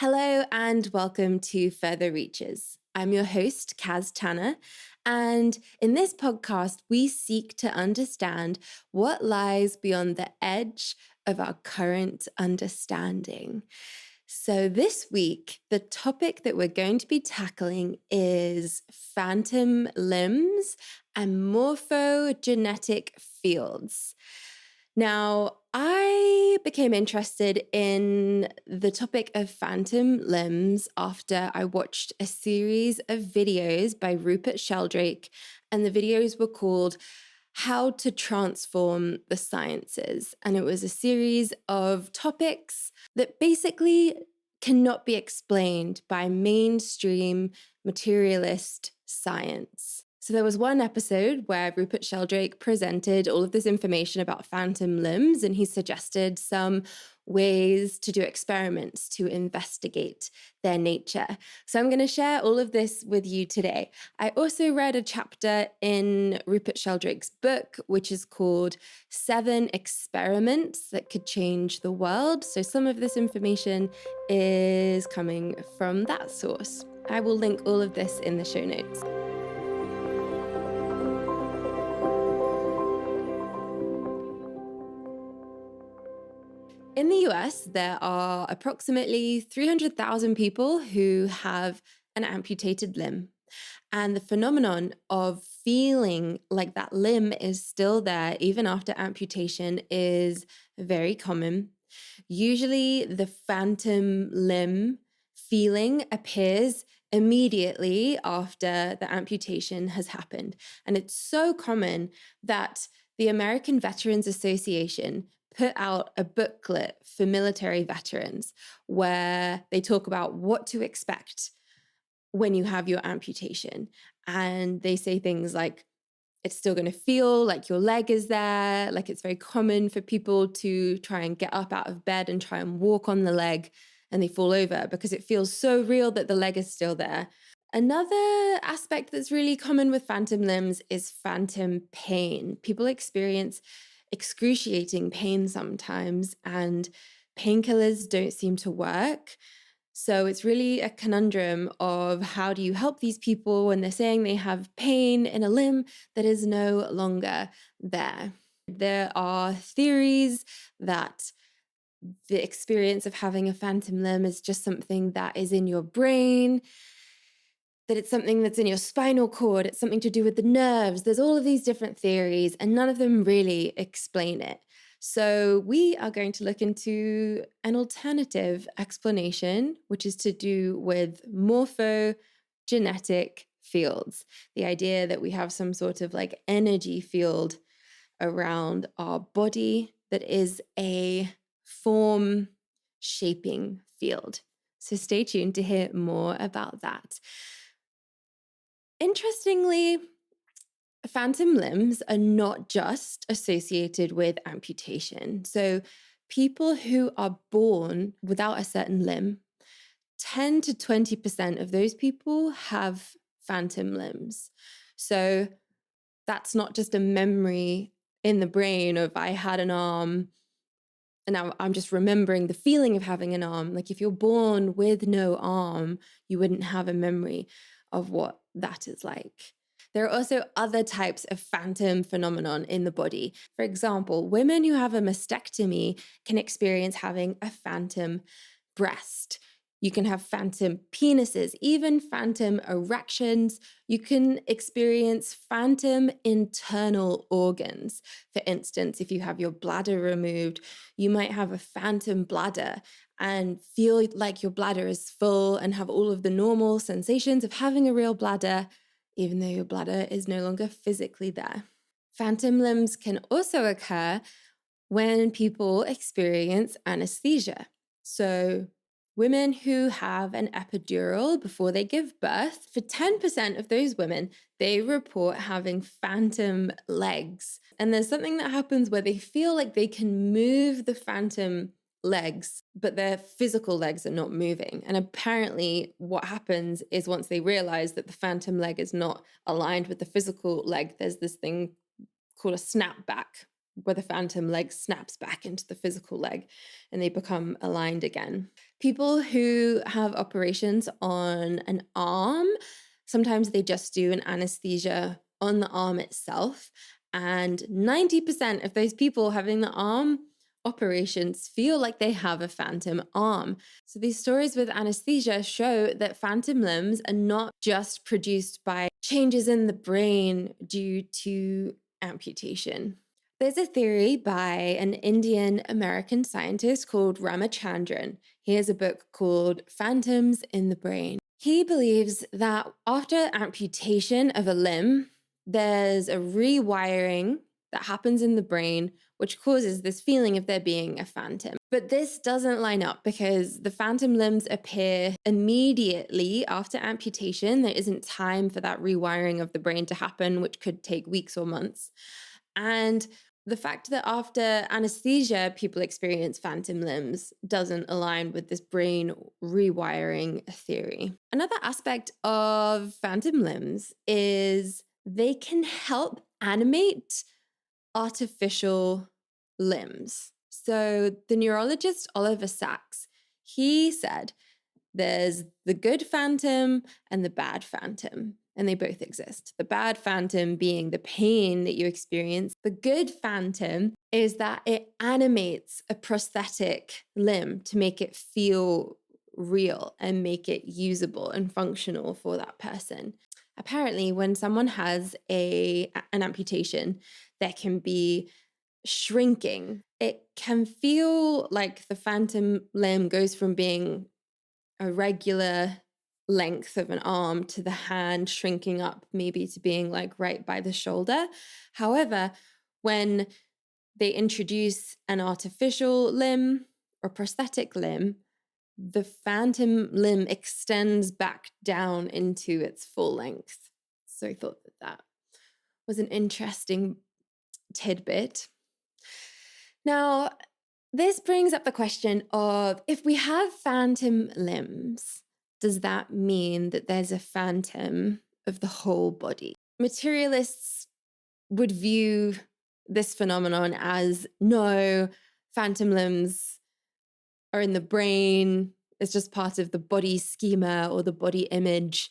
Hello and welcome to Further Reaches. I'm your host, Kaz Tanner, and in this podcast, we seek to understand what lies beyond the edge of our current understanding. So, this week, the topic that we're going to be tackling is phantom limbs and morphogenetic fields. Now, I became interested in the topic of phantom limbs after I watched a series of videos by Rupert Sheldrake, and the videos were called How to Transform the Sciences. And it was a series of topics that basically cannot be explained by mainstream materialist science. So there was one episode where Rupert Sheldrake presented all of this information about phantom limbs, and he suggested some ways to do experiments to investigate their nature. So I'm going to share all of this with you today. I also read a chapter in Rupert Sheldrake's book, which is called 7 Experiments That Could Change the World. So some of this information is coming from that source. I will link all of this in the show notes. In the US, there are approximately 300,000 people who have an amputated limb. And the phenomenon of feeling like that limb is still there even after amputation is very common. Usually, the phantom limb feeling appears immediately after the amputation has happened. And it's so common that the American Veterans Association put out a booklet for military veterans where they talk about what to expect when you have your amputation. And they say things like, it's still going to feel like your leg is there. Like it's very common for people to try and get up out of bed and try and walk on the leg, and they fall over because it feels so real that the leg is still there. Another aspect that's really common with phantom limbs is phantom pain. People experience excruciating pain sometimes, and painkillers don't seem to work. So it's really a conundrum of how do you help these people when they're saying they have pain in a limb that is no longer there. There are theories that the experience of having a phantom limb is just something that is in your brain, that it's something that's in your spinal cord, it's something to do with the nerves. There's all of these different theories, and none of them really explain it. So we are going to look into an alternative explanation, which is to do with morphogenetic fields. The idea that we have some sort of like energy field around our body that is a form shaping field. So stay tuned to hear more about that. Interestingly, phantom limbs are not just associated with amputation. So people who are born without a certain limb, 10 to 20% of those people have phantom limbs. So that's not just a memory in the brain of I had an arm and now I'm just remembering the feeling of having an arm. Like if you're born with no arm, you wouldn't have a memory of what that is like. There are also other types of phantom phenomenon in the body. For example, women who have a mastectomy can experience having a phantom breast. You can have phantom penises, even phantom erections. You can experience phantom internal organs. For instance, if you have your bladder removed, you might have a phantom bladder and feel like your bladder is full and have all of the normal sensations of having a real bladder, even though your bladder is no longer physically there. Phantom limbs can also occur when people experience anesthesia. So women who have an epidural before they give birth, for 10% of those women, they report having phantom legs. And there's something that happens where they feel like they can move the phantom legs, but their physical legs are not moving. And apparently what happens is once they realize that the phantom leg is not aligned with the physical leg, there's this thing called a snapback, where the phantom leg snaps back into the physical leg and they become aligned again. People who have operations on an arm, sometimes they just do an anesthesia on the arm itself. And 90% of those people having the arm operations feel like they have a phantom arm. So these stories with anesthesia show that phantom limbs are not just produced by changes in the brain due to amputation. There's a theory by an Indian American scientist called Ramachandran. He has a book called Phantoms in the Brain. He believes that after amputation of a limb, there's a rewiring that happens in the brain, which causes this feeling of there being a phantom. But this doesn't line up because the phantom limbs appear immediately after amputation. There isn't time for that rewiring of the brain to happen, which could take weeks or months. And the fact that after anesthesia, people experience phantom limbs doesn't align with this brain rewiring theory. Another aspect of phantom limbs is they can help animate artificial limbs. So the neurologist Oliver Sacks, he said, there's the good phantom and the bad phantom, and they both exist. The bad phantom being the pain that you experience. The good phantom is that it animates a prosthetic limb to make it feel real and make it usable and functional for that person. Apparently, when someone has an amputation, there can be shrinking. It can feel like the phantom limb goes from being a regular length of an arm to the hand shrinking up maybe to being like right by the shoulder. However, when they introduce an artificial limb or prosthetic limb, the phantom limb extends back down into its full length. So I thought that was an interesting tidbit. Now, this brings up the question of, if we have phantom limbs, does that mean that there's a phantom of the whole body? Materialists would view this phenomenon as, no, phantom limbs are in the brain. It's just part of the body schema or the body image.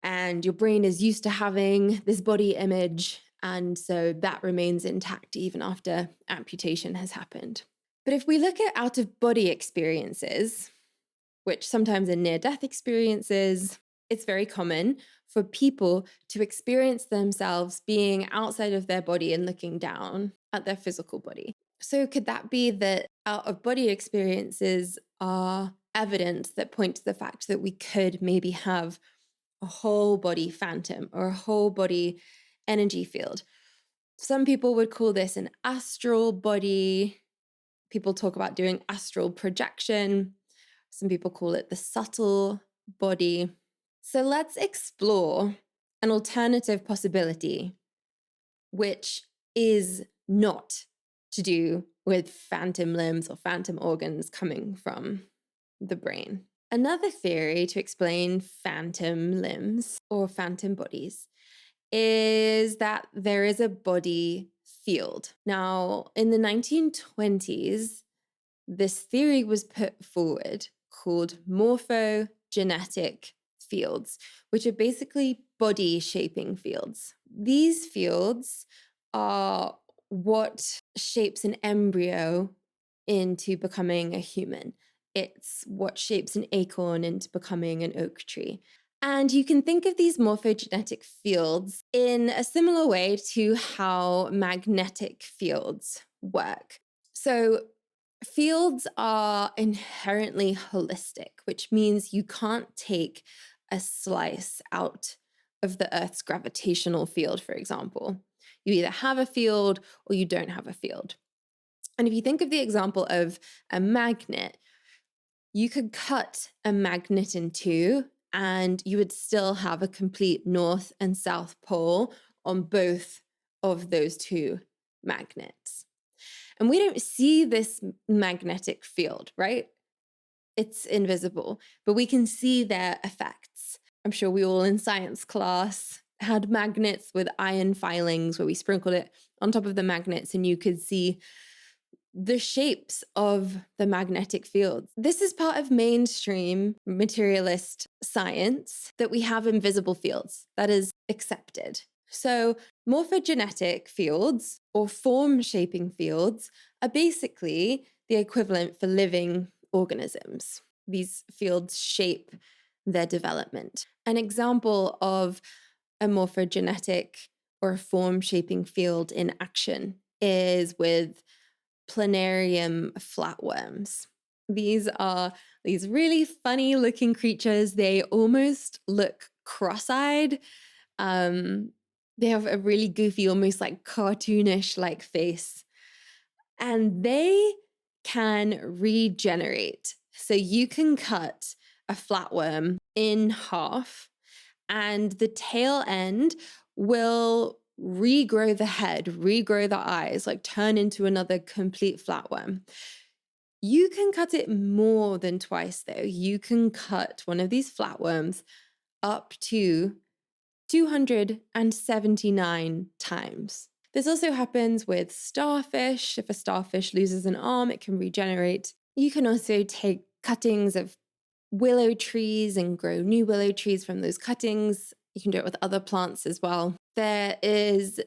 And your brain is used to having this body image. And so that remains intact even after amputation has happened. But if we look at out-of-body experiences, which sometimes are near-death experiences, it's very common for people to experience themselves being outside of their body and looking down at their physical body. So could that be that out-of-body experiences are evidence that point to the fact that we could maybe have a whole body phantom or a whole body energy field? Some people would call this an astral body. People talk about doing astral projection. Some people call it the subtle body. So let's explore an alternative possibility, which is not to do with phantom limbs or phantom organs coming from the brain. Another theory to explain phantom limbs or phantom bodies is that there is a body field. Now, in the 1920s, this theory was put forward called morphogenetic fields, which are basically body shaping fields. These fields are what shapes an embryo into becoming a human. It's what shapes an acorn into becoming an oak tree. And you can think of these morphogenetic fields in a similar way to how magnetic fields work. So fields are inherently holistic, which means you can't take a slice out of the Earth's gravitational field, for example. You either have a field or you don't have a field. And if you think of the example of a magnet, you could cut a magnet in two and you would still have a complete north and south pole on both of those two magnets. And we don't see this magnetic field, right? It's invisible, but we can see their effects. I'm sure we all in science class had magnets with iron filings where we sprinkled it on top of the magnets and you could see the shapes of the magnetic fields. This is part of mainstream materialist science, that we have invisible fields. That is accepted. So morphogenetic fields or form shaping fields are basically the equivalent for living organisms. These fields shape their development. An example of a morphogenetic or a form shaping field in action is with planarium flatworms. These are these really funny looking creatures. They almost look cross-eyed. They have a really goofy, almost like cartoonish like face. And they can regenerate. So you can cut a flatworm in half and the tail end will regrow the head, regrow the eyes, like turn into another complete flatworm. You can cut it more than twice, though. You can cut one of these flatworms up to 279 times. This also happens with starfish. If a starfish loses an arm, it can regenerate. You can also take cuttings of willow trees and grow new willow trees from those cuttings. You can do it with other plants as well. There is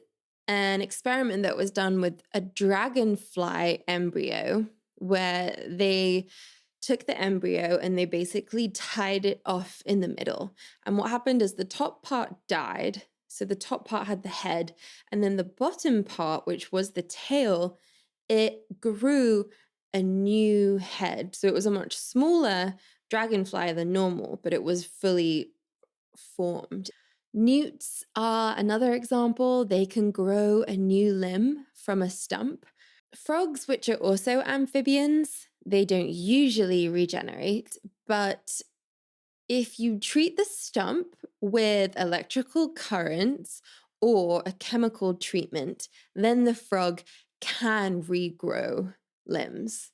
an experiment that was done with a dragonfly embryo where they took the embryo and they basically tied it off in the middle. And what happened is the top part died. So the top part had the head, and then the bottom part, which was the tail, it grew a new head. So it was a much smaller dragonfly than normal, but it was fully formed. Newts are another example. They can grow a new limb from a stump. Frogs, which are also amphibians, they don't usually regenerate, but if you treat the stump with electrical currents or a chemical treatment, then the frog can regrow limbs.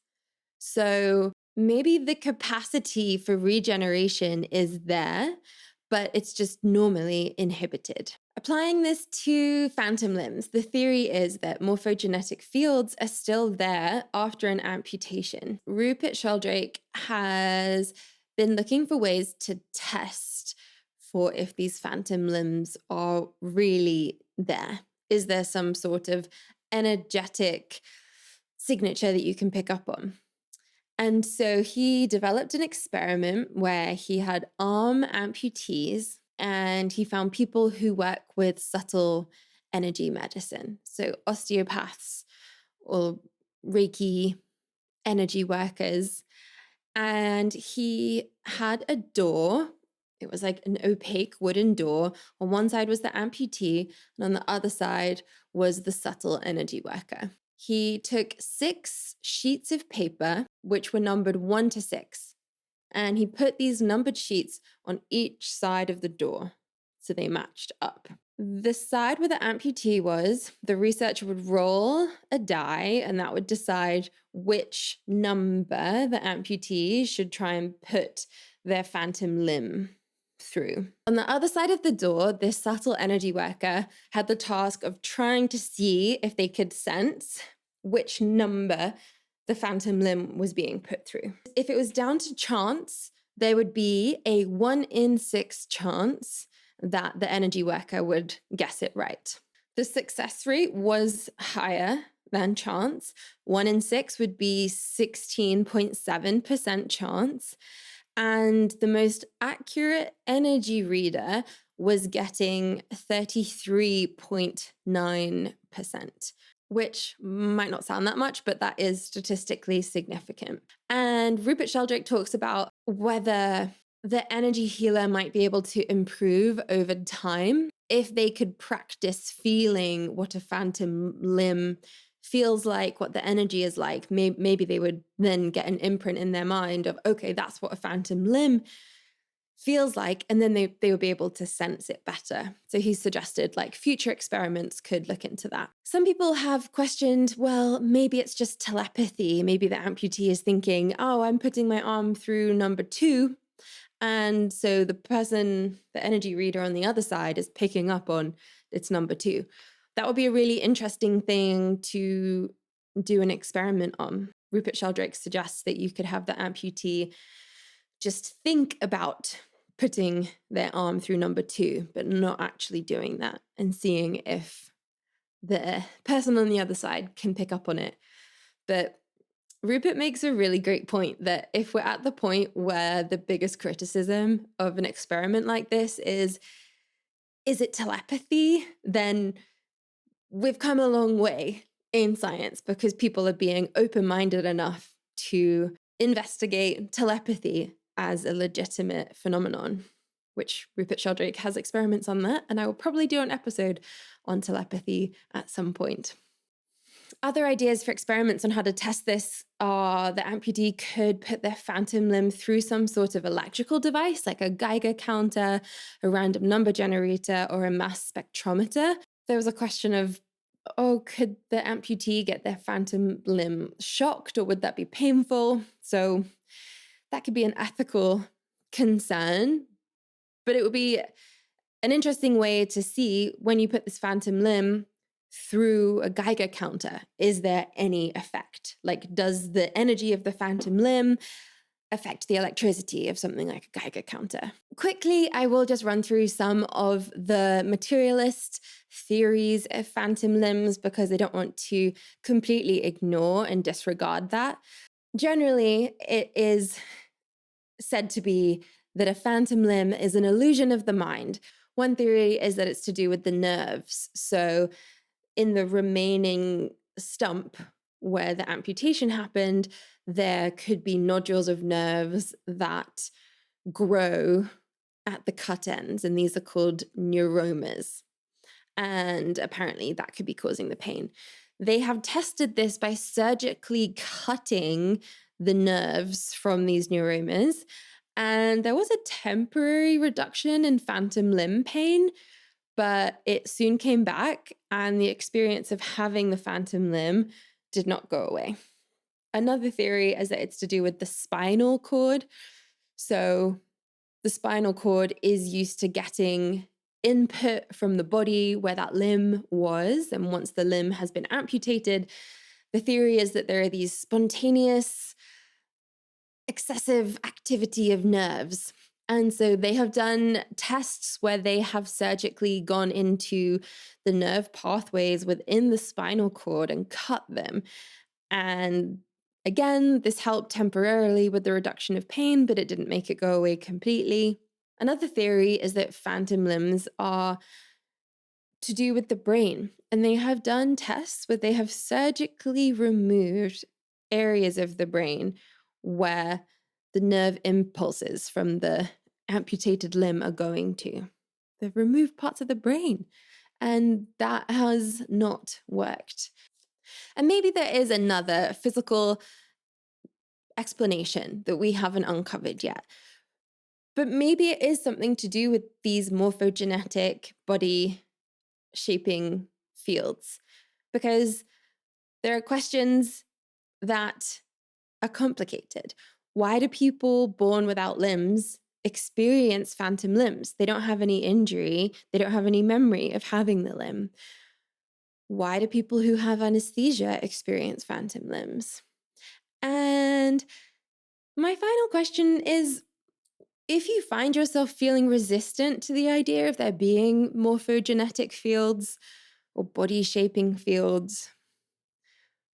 So maybe the capacity for regeneration is there, but it's just normally inhibited. Applying this to phantom limbs, the theory is that morphogenetic fields are still there after an amputation. Rupert Sheldrake has been looking for ways to test for if these phantom limbs are really there. Is there some sort of energetic signature that you can pick up on? And so he developed an experiment where he had arm amputees and he found people who work with subtle energy medicine. So osteopaths or Reiki energy workers. And he had a door. It was like an opaque wooden door. On one side was the amputee, and on the other side was the subtle energy worker. He took 6 sheets of paper, which were numbered 1 to 6, and he put these numbered sheets on each side of the door, so they matched up. The side where the amputee was, the researcher would roll a die, and that would decide which number the amputee should try and put their phantom limb through. On the other side of the door, this subtle energy worker had the task of trying to see if they could sense which number the phantom limb was being put through. If it was down to chance, there would be a 1 in 6 chance that the energy worker would guess it right. The success rate was higher than chance. 1 in 6 would be 16.7% chance. And the most accurate energy reader was getting 33.9%, which might not sound that much, but that is statistically significant. And Rupert Sheldrake talks about whether the energy healer might be able to improve over time if they could practice feeling what a phantom limb feels like, what the energy is like. Maybe they would then get an imprint in their mind of, okay, that's what a phantom limb feels like, and then they would be able to sense it better. So he suggested like future experiments could look into that. Some people have questioned, well, maybe it's just telepathy. Maybe the amputee is thinking, oh, I'm putting my arm through number 2, And so the person, the energy reader on the other side, is picking up on it's number two. That would be a really interesting thing to do an experiment on. Rupert Sheldrake suggests that you could have the amputee just think about putting their arm through number two, but not actually doing that, and seeing if the person on the other side can pick up on it. But Rupert makes a really great point that if we're at the point where the biggest criticism of an experiment like this is it telepathy? Then we've come a long way in science because people are being open-minded enough to investigate telepathy as a legitimate phenomenon, which Rupert Sheldrake has experiments on that, and I will probably do an episode on telepathy at some point. Other ideas for experiments on how to test this are the amputee could put their phantom limb through some sort of electrical device, like a Geiger counter, a random number generator, or a mass spectrometer. There was a question of, could the amputee get their phantom limb shocked, or would that be painful? So that could be an ethical concern, but it would be an interesting way to see when you put this phantom limb through a Geiger counter, is there any effect? Like, does the energy of the phantom limb affect the electricity of something like a Geiger counter? Quickly, I will just run through some of the materialist theories of phantom limbs because I don't want to completely ignore and disregard that. Generally, it is said to be that a phantom limb is an illusion of the mind. One theory is that it's to do with the nerves. So in the remaining stump where the amputation happened, there could be nodules of nerves that grow at the cut ends, and these are called neuromas. And apparently that could be causing the pain. They have tested this by surgically cutting the nerves from these neuromas, and there was a temporary reduction in phantom limb pain, but it soon came back, and the experience of having the phantom limb did not go away. Another theory is that it's to do with the spinal cord. So the spinal cord is used to getting input from the body where that limb was. And once the limb has been amputated, the theory is that there are these spontaneous, excessive activity of nerves. And so they have done tests where they have surgically gone into the nerve pathways within the spinal cord and cut them. And again, this helped temporarily with the reduction of pain, but it didn't make it go away completely. Another theory is that phantom limbs are to do with the brain. And they have done tests where they have surgically removed areas of the brain where the nerve impulses from the amputated limb are going to. They've removed parts of the brain, and that has not worked. And maybe there is another physical explanation that we haven't uncovered yet. But maybe it is something to do with these morphogenetic body shaping fields, because there are questions that are complicated. Why do people born without limbs experience phantom limbs? They don't have any injury. They don't have any memory of having the limb. Why do people who have anesthesia experience phantom limbs? And my final question is, if you find yourself feeling resistant to the idea of there being morphogenetic fields or body shaping fields,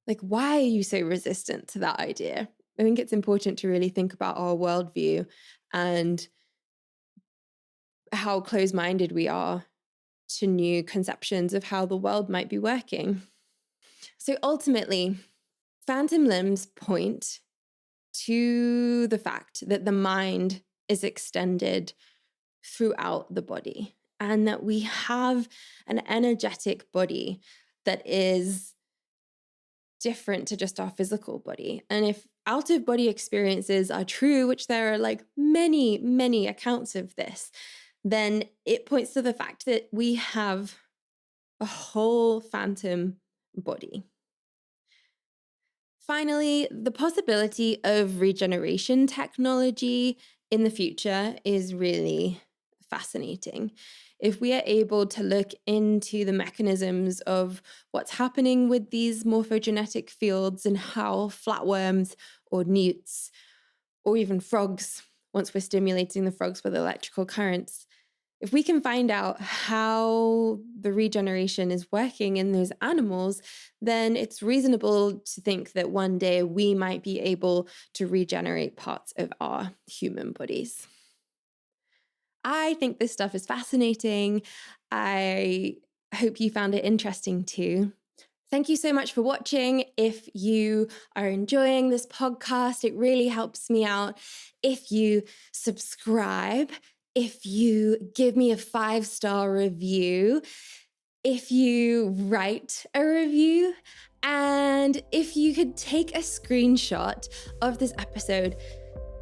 like, why are you so resistant to that idea? I think it's important to really think about our worldview and how close-minded we are to new conceptions of how the world might be working. So ultimately, phantom limbs point to the fact that the mind is extended throughout the body, and that we have an energetic body that is different to just our physical body. And if out-of-body experiences are true, which there are like many, many accounts of this, then it points to the fact that we have a whole phantom body. Finally, the possibility of regeneration technology in the future is really fascinating. If we are able to look into the mechanisms of what's happening with these morphogenetic fields and how flatworms or newts or even frogs, once we're stimulating the frogs with electrical currents, if we can find out how the regeneration is working in those animals, then it's reasonable to think that one day we might be able to regenerate parts of our human bodies. I think this stuff is fascinating. I hope you found it interesting too. Thank you so much for watching. If you are enjoying this podcast, it really helps me out if you subscribe, if you give me a 5-star review, if you write a review, and if you could take a screenshot of this episode,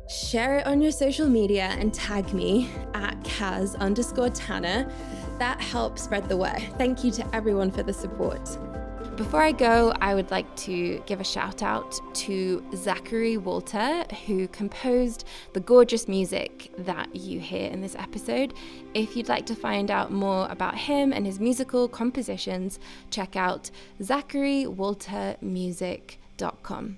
share it on your social media and tag me at Kaz_Tanner. That helps spread the word. Thank you to everyone for the support. Before I go, I would like to give a shout out to Zachary Walter, who composed the gorgeous music that you hear in this episode. If you'd like to find out more about him and his musical compositions, check out zacharywaltermusic.com.